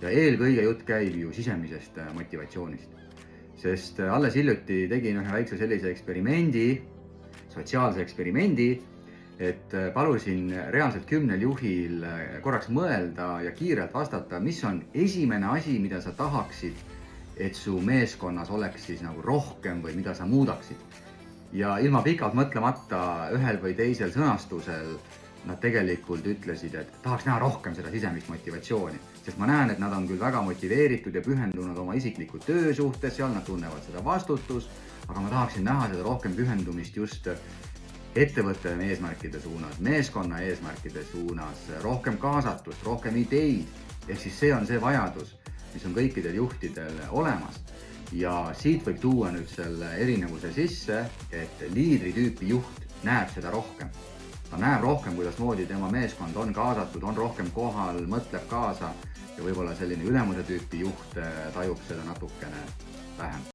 Ja eelkõige jutt käib ju sisemisest motivatsioonist. Sest alles hiljuti tegin ühe väikse sellise eksperimendi, sotsiaalse eksperimendi, et palusin reaalselt 10 juhil korraks mõelda ja kiirelt vastata, mis on esimene asi, mida sa tahaksid, et su meeskonnas oleks siis nagu rohkem või mida sa muudaksid. Ja ilma pikalt mõtlemata ühel või teisel sõnastusel nad tegelikult ütlesid, et tahaks näha rohkem seda sisemist motivatsiooni. Sest ma näen, et nad on küll väga motiveeritud ja pühendunud oma isikliku töö suhtes, seal nad tunnevad seda vastutus, aga ma tahaksin näha seda rohkem pühendumist just ettevõtte eesmärkide suunas, meeskonna eesmärkide suunas, rohkem kaasatust, rohkem ideid. Ehk siis see on see vajadus, mis on kõikidel juhtidel olemas. Ja siit võib tuua nüüd selle erinevuse sisse, et liidritüüpi juht näeb seda rohkem. Ta näeb rohkem, kuidas moodi tema meeskond on kaasatud, on rohkem kohal, mõtleb kaasa ja võib-olla selline ülemuse tüüpi juht tajub seda natukene vähem.